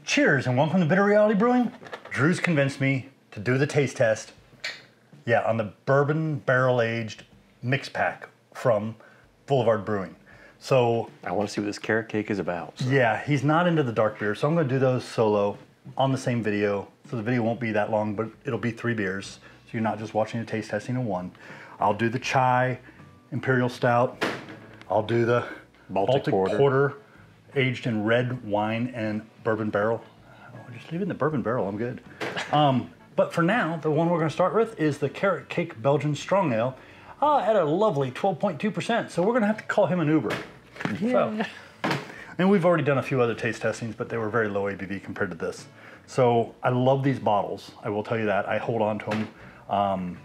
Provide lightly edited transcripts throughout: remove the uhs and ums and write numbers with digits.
Cheers and welcome to Bitter Reality Brewing. Drew's convinced me to do the taste test. Yeah, on the bourbon barrel-aged mix pack from Boulevard Brewing. So I want to see what this carrot cake is about. So. Yeah, he's not into the dark beer, so I'm going to do those solo on the same video. So the video won't be that long, but it'll be 3 beers. So you're not just watching the taste testing of one. I'll do the chai, Imperial Stout. I'll do the Baltic Porter, aged in red wine and bourbon barrel. Oh, just leave it in the bourbon barrel, I'm good. But for now, the one we're going to start with is the Carrot Cake Belgian Strong Ale at a lovely 12.2%. So we're going to have to call him an Uber. Yeah. So, and we've already done a few other taste testings, but they were very low ABV compared to this. So I love these bottles. I will tell you that. I hold on to them.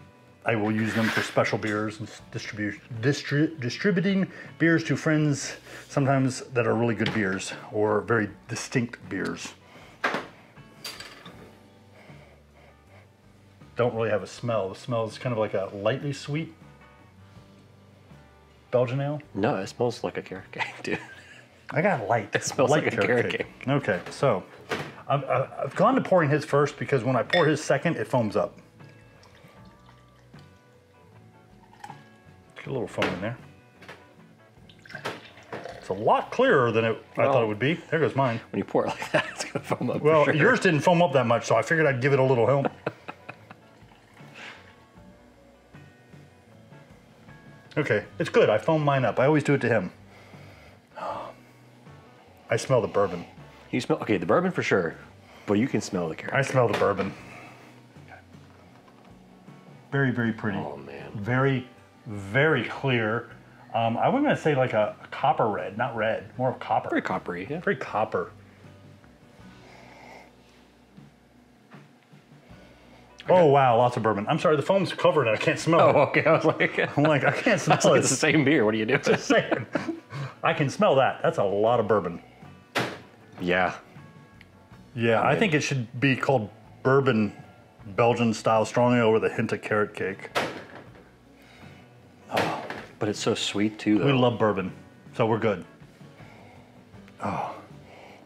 I will use them for special beers and distributing beers to friends, sometimes that are really good beers or very distinct beers. Don't really have a smell. The smell is kind of like a lightly sweet Belgian ale. No, it smells like a carrot cake, dude. I got light. It smells light like a carrot cake. Okay, so I've gone to pouring his first because when I pour his second, it foams up. Get a little foam in there. It's a lot clearer than I thought it would be. There goes mine. When you pour it like that, it's gonna foam up. Well, for sure. yours didn't foam up that much, so I figured I'd give it a little help. Okay, it's good. I foam mine up. I always do it to him. I smell the bourbon. You smell, okay, the bourbon for sure, but you can smell the carrot. I smell the bourbon. Very, very pretty. Oh, man. Very, very clear. I was going to say like a copper red, not red, more of copper. Very coppery, yeah. Very copper. Oh, wow, lots of bourbon. I'm sorry, the foam's covered and I can't smell it. Oh, okay, I was like... I'm like, I can't smell like it. it's the same beer, what are you doing? Just saying. I can smell that. That's a lot of bourbon. Yeah. Yeah, I think it should be called Bourbon Belgian-Style Strong Ale with a hint of carrot cake. Oh, but it's so sweet, too, though. We love bourbon, so we're good. Oh.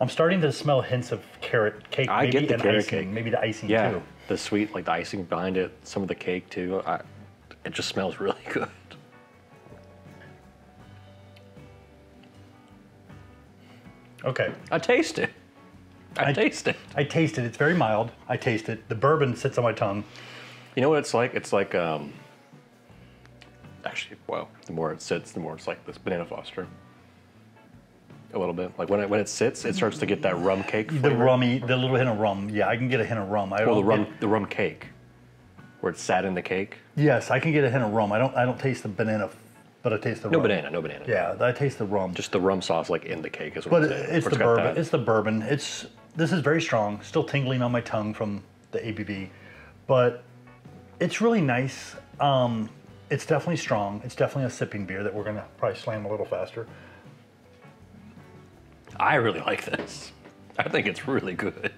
I'm starting to smell hints of carrot cake. I get the carrot icing, cake. Maybe the icing, yeah, too. The sweet, like the icing behind it, some of the cake, too. It just smells really good. Okay. I taste it. I taste it. I taste it. It's very mild. I taste it. The bourbon sits on my tongue. You know what it's like? It's like, actually, well, the more it sits, the more it's like this banana Foster. A little bit. Like when it sits, it starts to get that rum cake flavor. The little hint of rum. Yeah, I can get a hint of rum. Well, the rum cake, where it's sat in the cake. Yes, I can get a hint of rum. I don't taste the banana, but I taste the rum. No banana. Yeah, I taste the rum. Just the rum sauce, like in the cake, is what I'm saying. It's the bourbon. It's the bourbon. This is very strong. Still tingling on my tongue from the ABV, but it's really nice. It's definitely strong. It's definitely a sipping beer that we're gonna probably slam a little faster. I really like this. I think it's really good.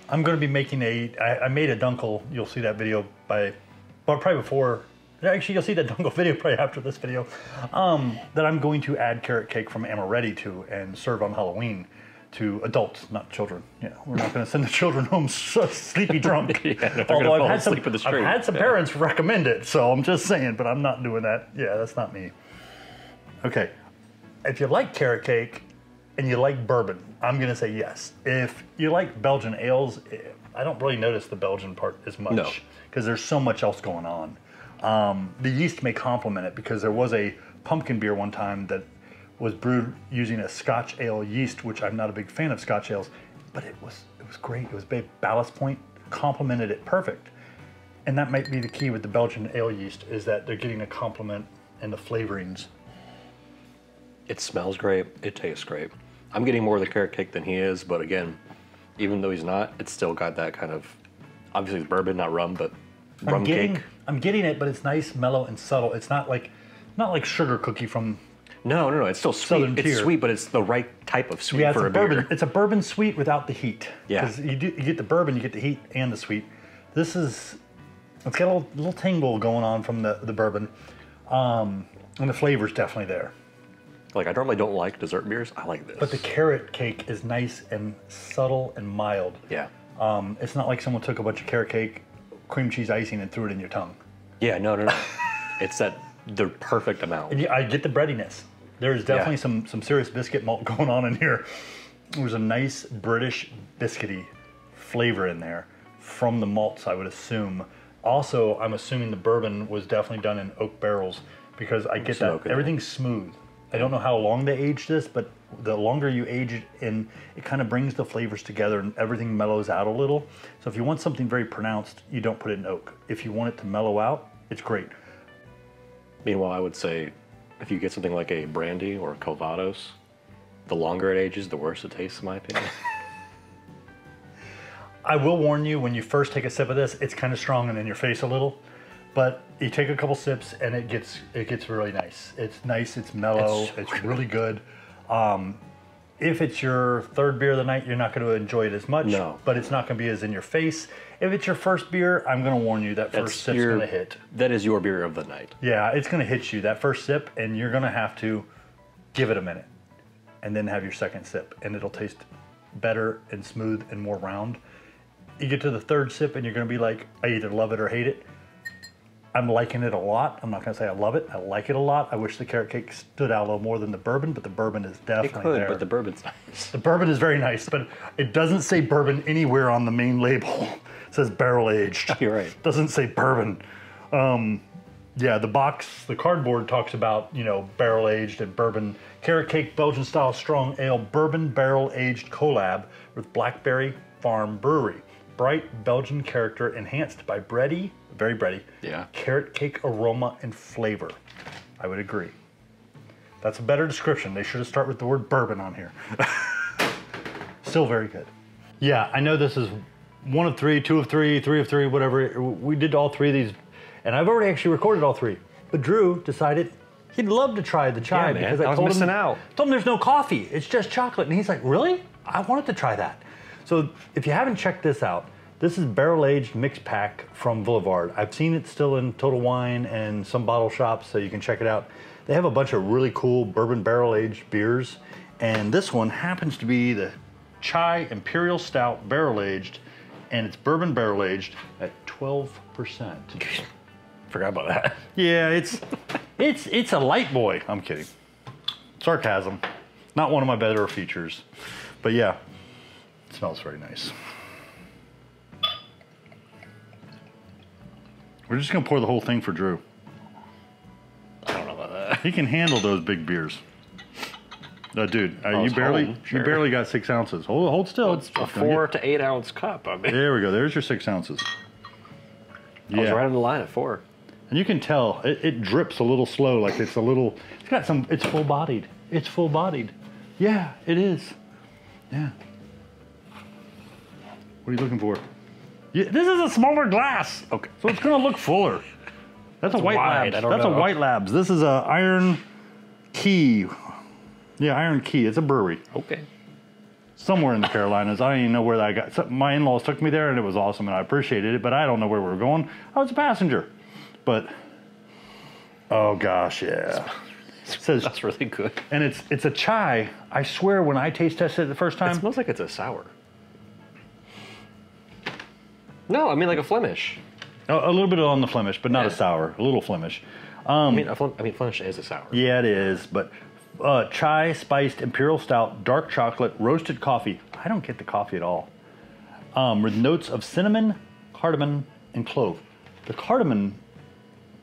I'm going to be making I made a Dunkel. You'll see that video probably before. Actually, you'll see that Dunkel video probably after this video. That I'm going to add carrot cake from Amaretti to and serve on Halloween to adults, not children. Yeah, we're not going to send the children home sleepy drunk. Yeah, although I've had some parents recommend it, so I'm just saying, but I'm not doing that. Yeah, that's not me. Okay. If you like carrot cake and you like bourbon, I'm going to say yes. If you like Belgian ales, I don't really notice the Belgian part as much because there's so much else going on. The yeast may complement it because there was a pumpkin beer one time that was brewed using a Scotch ale yeast, which I'm not a big fan of Scotch ales, but it was great. It was big. Ballast Point complemented it perfect. And that might be the key with the Belgian ale yeast is that they're getting a complement in the flavorings. It smells great. It tastes great. I'm getting more of the carrot cake than he is, but again, even though he's not, it's still got that kind of, obviously it's bourbon, not rum, but rum cake. I'm getting it, but it's nice, mellow, and subtle. It's not like sugar cookie from No, it's still sweet. Southern It's tier. sweet, but it's the right type of sweet for a beer. bourbon. It's a bourbon sweet without the heat. Yeah. Because you get the bourbon, you get the heat and the sweet. It's got a little tingle going on from the bourbon. And the flavor's definitely there. Like, I normally don't like dessert beers. I like this. But the carrot cake is nice and subtle and mild. Yeah. It's not like someone took a bunch of carrot cake, cream cheese icing, and threw it in your tongue. Yeah, no. It's the perfect amount. And I get the breadiness. There's definitely some serious biscuit malt going on in here. There's a nice British biscuity flavor in there from the malts, I would assume. Also, I'm assuming the bourbon was definitely done in oak barrels because I get that everything's smooth. I don't know how long they aged this, but the longer you age it in, it kind of brings the flavors together and everything mellows out a little. So if you want something very pronounced, you don't put it in oak. If you want it to mellow out, it's great. Meanwhile, I would say if you get something like a brandy or a Calvados, the longer it ages, the worse it tastes, in my opinion. I will warn you, when you first take a sip of this, it's kind of strong and in your face a little. But you take a couple sips and it gets really nice. It's nice, it's mellow, it's really good. If it's your third beer of the night, you're not going to enjoy it as much. No. But it's not going to be as in your face. If it's your first beer, I'm going to warn you that first sip's going to hit. That is your beer of the night. Yeah, it's going to hit you, that first sip, and you're going to have to give it a minute and then have your second sip, and it'll taste better and smooth and more round. You get to the third sip and you're going to be like, I either love it or hate it. I'm liking it a lot. I'm not going to say I love it. I like it a lot. I wish the carrot cake stood out a little more than the bourbon, but the bourbon is definitely there. But the bourbon's nice. The bourbon is very nice, but it doesn't say bourbon anywhere on the main label. It says barrel aged. You're right. It doesn't say bourbon. Yeah, the box, the cardboard talks about, you know, barrel aged and bourbon. Carrot cake, Belgian style strong ale, bourbon barrel aged collab with Blackberry Farm Brewery. Bright Belgian character enhanced by bready, very bready, carrot cake aroma and flavor. I would agree. That's a better description. They should have started with the word bourbon on here. Still very good. Yeah, I know this is 1 of 3, 2 of 3, 3 of 3, whatever. We did all 3 of these, and I've already actually recorded all 3. But Drew decided he'd love to try the chai because I was missing out. Told him there's no coffee. It's just chocolate. And he's like, really? I wanted to try that. So if you haven't checked this out, this is barrel-aged mix pack from Boulevard. I've seen it still in Total Wine and some bottle shops, so you can check it out. They have a bunch of really cool bourbon barrel-aged beers, and this one happens to be the Chai Imperial Stout barrel-aged, and it's bourbon barrel-aged at 12%. Forgot about that. Yeah, it's a light boy. I'm kidding. Sarcasm. Not one of my better features, but yeah, it smells very nice. We're just gonna pour the whole thing for Drew. I don't know about that. He can handle those big beers. Dude, you barely got 6 ounces. Hold still. Well, it's a 4 to 8 ounce cup. I mean, there we go. There's your 6 ounces. I was right on the line at 4. And you can tell it drips a little slow, like it's a little. It's got some. It's full bodied. It's full bodied. Yeah, it is. Yeah. What are you looking for? Yeah, this is a smaller glass. Okay. So it's gonna look fuller. That's a White Labs. That's a White Labs. This is a Iron Key. Yeah, Iron Key. It's a brewery. Okay. Somewhere in the Carolinas. I don't even know where that got. My in-laws took me there and it was awesome and I appreciated it, but I don't know where we were going. I was a passenger. But oh gosh, yeah. It says that's really good. And it's a chai. I swear when I taste tested it the first time. It smells like it's a sour. No, I mean like a Flemish. A little bit on the Flemish, but not a sour. A little Flemish. I mean Flemish is a sour. Yeah, it is. But chai, spiced Imperial Stout, dark chocolate, roasted coffee. I don't get the coffee at all. With notes of cinnamon, cardamom, and clove. The cardamom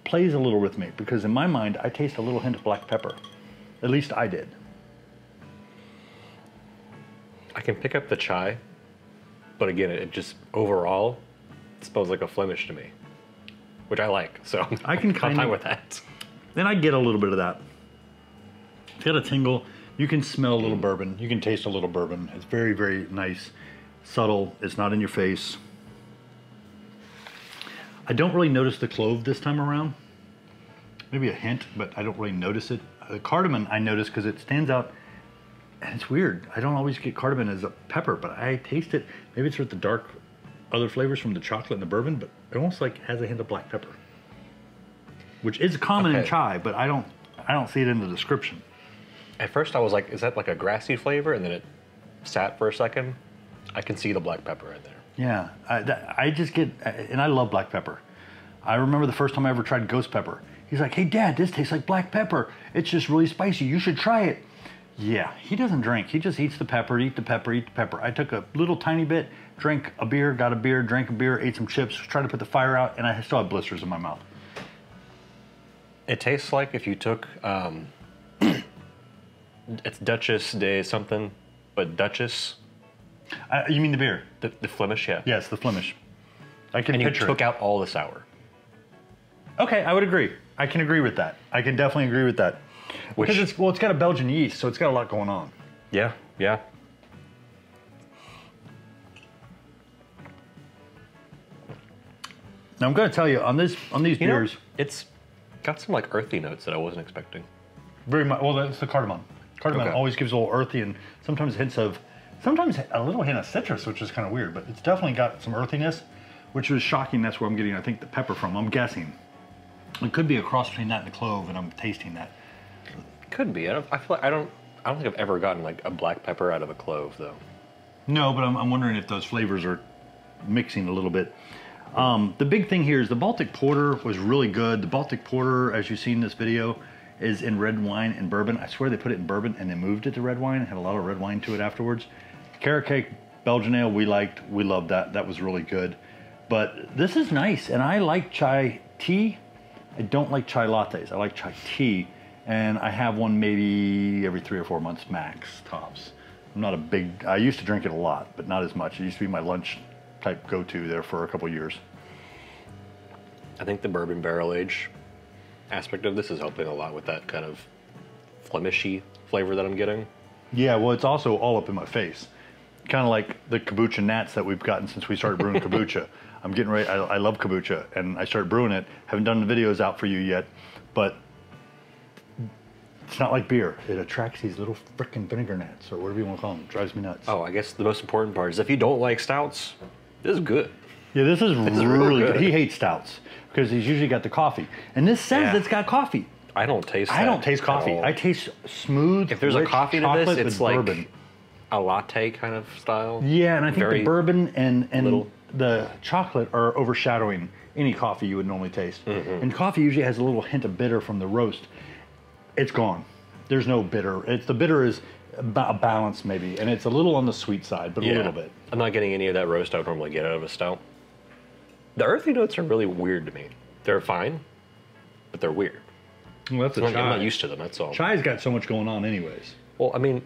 plays a little with me because in my mind, I taste a little hint of black pepper. At least I did. I can pick up the chai, but again, it just overall it smells like a Flemish to me, which I like. So I can kind of with that. Then I get a little bit of that. It's got a tingle. You can smell a little bourbon. You can taste a little bourbon. It's very, very nice, subtle. It's not in your face. I don't really notice the clove this time around. Maybe a hint, but I don't really notice it. The cardamom I notice because it stands out, and it's weird. I don't always get cardamom as a pepper, but I taste it. Maybe it's with the dark other flavors from the chocolate and the bourbon, but it almost like has a hint of black pepper, which is common in chai, but I don't see it in the description. At first I was like, is that like a grassy flavor? And then it sat for a second. I can see the black pepper in there. Yeah, I just get, and I love black pepper. I remember the first time I ever tried ghost pepper. He's like, hey Dad, this tastes like black pepper. It's just really spicy, you should try it. Yeah, he doesn't drink. He just eats the pepper, eat the pepper, eat the pepper. I took a little tiny bit, drank a beer, got a beer, drank a beer, ate some chips, tried to put the fire out, and I still have blisters in my mouth. It tastes like if you took, it's Duchess de something, but Duchess. You mean the beer? The Flemish, yeah. Yes, the Flemish. I can and picture you took out all the sour. Okay, I would agree. I can agree with that. I can definitely agree with that. Because it's got a Belgian yeast, so it's got a lot going on. Yeah, yeah. Now I'm going to tell you on these beers, it's got some like earthy notes that I wasn't expecting. Very much. Well, that's the cardamom. Cardamom always gives a little earthy and sometimes a little hint of citrus, which is kind of weird. But it's definitely got some earthiness, which was shocking. That's where I'm getting, I think, the pepper from. I'm guessing it could be a cross between that and the clove, and I'm tasting that. Could be. I feel like I don't think I've ever gotten like a black pepper out of a clove though. No, but I'm wondering if those flavors are mixing a little bit. The big thing here is the Baltic Porter was really good. The Baltic Porter, as you see in this video, is in red wine and bourbon. I swear they put it in bourbon and they moved it to red wine. It had a lot of red wine to it afterwards. Carrot cake, Belgian ale, we loved that. That was really good. But this is nice, and I like chai tea. I don't like chai lattes. I like chai tea, and I have one maybe every 3 or 4 months max, tops. I'm not a big, I used to drink it a lot, but not as much. It used to be my lunch type go-to there for a couple years. I think the bourbon barrel age aspect of this is helping a lot with that kind of Flemishy flavor that I'm getting. Yeah, well, it's also all up in my face. Kind of like the kombucha nats that we've gotten since we started brewing kombucha. I'm getting ready, I love kombucha, and I started brewing it. Haven't done the videos out for you yet, but it's not like beer. It attracts these little frickin' vinegar gnats, or whatever you want to call them. It drives me nuts. Oh, I guess the most important part is if you don't like stouts, this is good. Yeah, this is really good. He hates stouts because he's usually got the coffee. And this says it's got coffee. I don't taste I don't taste coffee. I taste smooth, if there's rich a coffee to this, it's like bourbon. A latte kind of style. Yeah, and I think the bourbon and the chocolate are overshadowing any coffee you would normally taste. Mm-hmm. And coffee usually has a little hint of bitter from the roast. It's gone. There's no bitter. The bitter is a balance maybe, and it's a little on the sweet side, but a little bit. I'm not getting any of that roast I would normally get out of a stout. The earthy notes are really weird to me. They're fine, but they're weird. Well, that's I'm not used to them, that's all. Chai's got so much going on anyways. Well, I mean,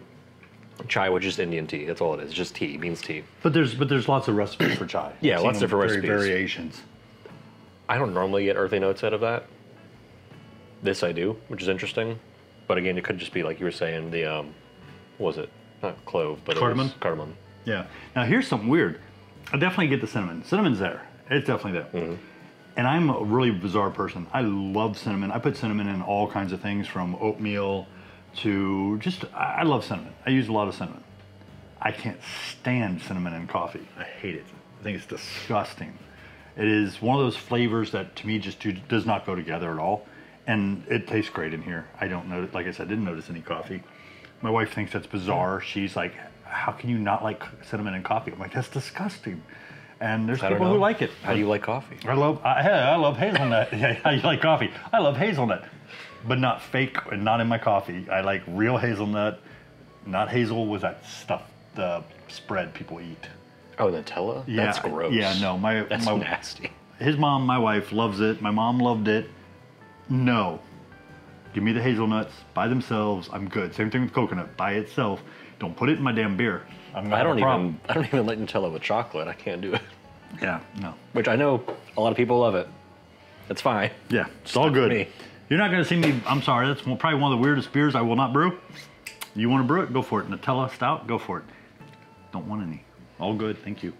chai, which is Indian tea. That's all it is. Just tea. It means tea. But there's lots of recipes for chai. Yeah, lots of different recipes. Variations. I don't normally get earthy notes out of that. This I do, which is interesting. But again, it could just be like you were saying, the, what was it? Not clove, but cardamom? Cardamom. Yeah. Now here's something weird. I definitely get the cinnamon. Cinnamon's there. It's definitely there. Mm-hmm. And I'm a really bizarre person. I love cinnamon. I put cinnamon in all kinds of things, from oatmeal to I love cinnamon. I use a lot of cinnamon. I can't stand cinnamon in coffee. I hate it. I think it's disgusting. It is one of those flavors that to me just does not go together at all. And it tastes great in here. I don't know, like I said, I didn't notice any coffee. My wife thinks that's bizarre. She's like, how can you not like cinnamon in coffee? I'm like, that's disgusting. And there's people who like it. How do you like coffee? I love hazelnut. Yeah, how you like coffee? I love hazelnut, but not fake and not in my coffee. I like real hazelnut, not hazel with that stuff, the spread people eat. Oh, Nutella? Yeah, that's gross. Yeah, no, that's nasty. His mom, my wife, loves it. My mom loved it. No. Give me the hazelnuts by themselves. I'm good. Same thing with coconut by itself. Don't put it in my damn beer. I don't even like Nutella with chocolate. I can't do it. Yeah, no. Which I know a lot of people love it. It's fine. Yeah, it's all good. Me. You're not going to see me. I'm sorry. That's probably one of the weirdest beers I will not brew. You want to brew it? Go for it. Nutella Stout? Go for it. Don't want any. All good. Thank you.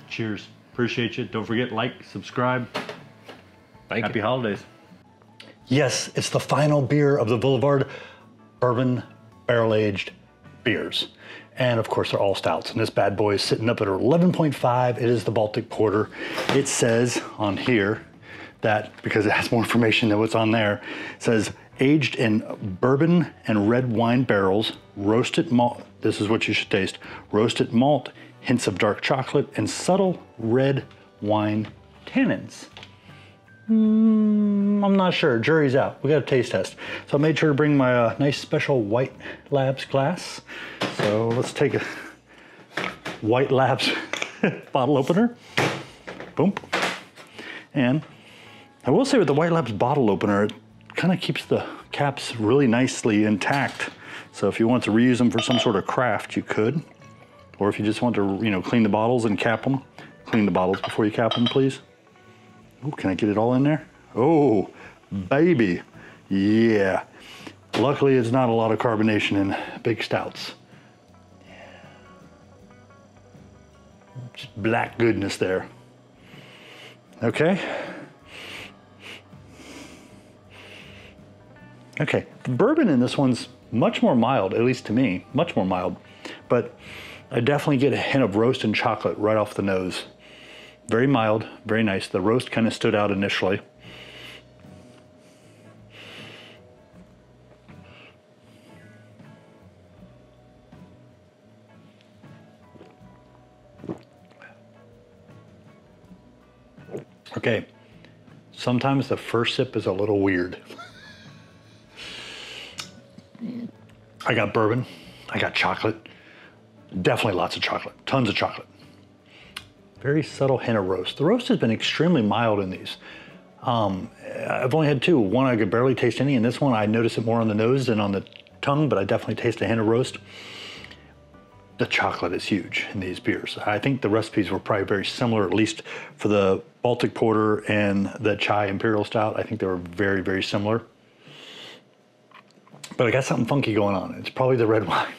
Cheers. Appreciate you. Don't forget, like, subscribe. Happy holidays. Yes, it's the final beer of the Boulevard Bourbon barrel-aged beers. And of course, they're all stouts. And this bad boy is sitting up at 11.5. It is the Baltic Porter. It says on here that, because it has more information than what's on there, it says aged in bourbon and red wine barrels, roasted malt. This is what you should taste. Roasted malt, hints of dark chocolate, and subtle red wine tannins. I'm not sure, jury's out. We got a taste test. So I made sure to bring my nice special White Labs glass. So let's take a White Labs bottle opener. Boom. And I will say with the White Labs bottle opener, it kind of keeps the caps really nicely intact. So if you want to reuse them for some sort of craft, you could. Or if you just want to, you know, clean the bottles and cap them, clean the bottles before you cap them, please. Oh, can I get it all in there? Oh, baby. Yeah. Luckily, it's not a lot of carbonation in big stouts. Yeah. Just black goodness there. Okay. Okay, the bourbon in this one's much more mild, at least to me, much more mild. But I definitely get a hint of roast and chocolate right off the nose. Very mild, very nice. The roast kind of stood out initially. Okay, sometimes the first sip is a little weird. I got bourbon, I got chocolate, definitely lots of chocolate, tons of chocolate. Very subtle hint of roast. The roast has been extremely mild in these. I've only had two. One I could barely taste any, and this one I notice it more on the nose than on the tongue, but I definitely taste a hint of roast. The chocolate is huge in these beers. I think the recipes were probably very similar, at least for the Baltic Porter and the Chai Imperial Stout. I think they were very, very similar. But I got something funky going on. It's probably the red wine.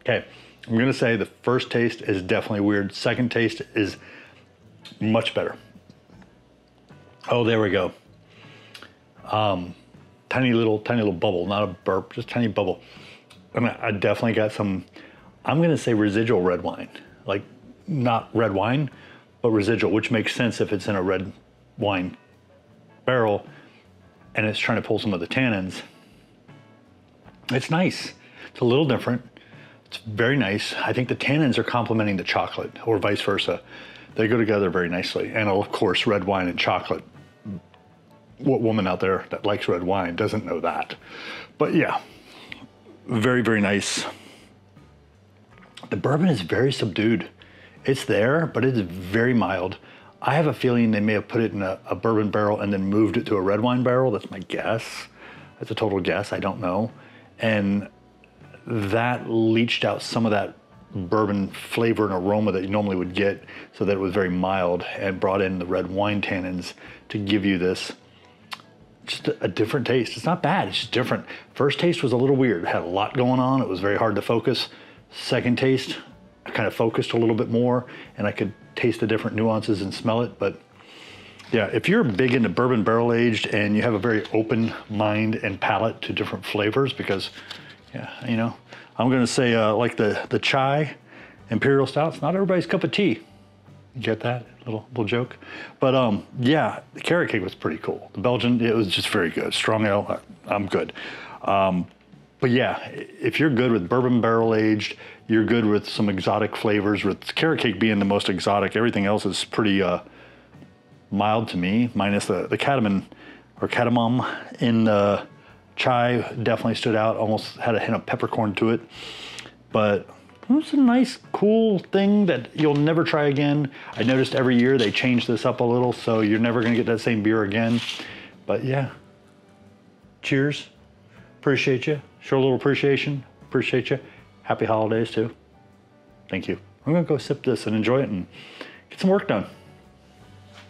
Okay, I'm gonna say the first taste is definitely weird. Second taste is much better. Oh, there we go. Tiny little bubble, not a burp, just tiny bubble. I mean, I definitely got some, I'm gonna say residual red wine. Like, not red wine, but residual, which makes sense if it's in a red wine barrel and it's trying to pull some of the tannins. It's nice. It's a little different. It's very nice. I think the tannins are complementing the chocolate, or vice versa. They go together very nicely. And of course, red wine and chocolate. What woman out there that likes red wine doesn't know that? But yeah, very, very nice. The bourbon is very subdued. It's there, but it's very mild. I have a feeling they may have put it in a bourbon barrel and then moved it to a red wine barrel. That's my guess. That's a total guess, I don't know. And that leached out some of that bourbon flavor and aroma that you normally would get, so that it was very mild, and brought in the red wine tannins to give you this, just a different taste. It's not bad, it's just different. First taste was a little weird. It had a lot going on. It was very hard to focus. Second taste, I kind of focused a little bit more, and I could taste the different nuances and smell it. But yeah, if you're big into bourbon barrel aged and you have a very open mind and palate to different flavors, because yeah, you know, I'm gonna say like the Chai Imperial Stouts, not everybody's cup of tea. You get that little joke? But yeah, the carrot cake was pretty cool. The Belgian, it was just very good. Strong ale, I'm good. But yeah, if you're good with bourbon barrel aged, you're good with some exotic flavors, with carrot cake being the most exotic. Everything else is pretty mild to me, minus the cardamom or cardamom in the Chai definitely stood out, almost had a hint of peppercorn to it. But it was a nice, cool thing that you'll never try again. I noticed every year they change this up a little, so you're never gonna get that same beer again. But yeah, cheers. Appreciate you. Show a little appreciation. Appreciate you. Happy holidays too. Thank you. I'm gonna go sip this and enjoy it and get some work done.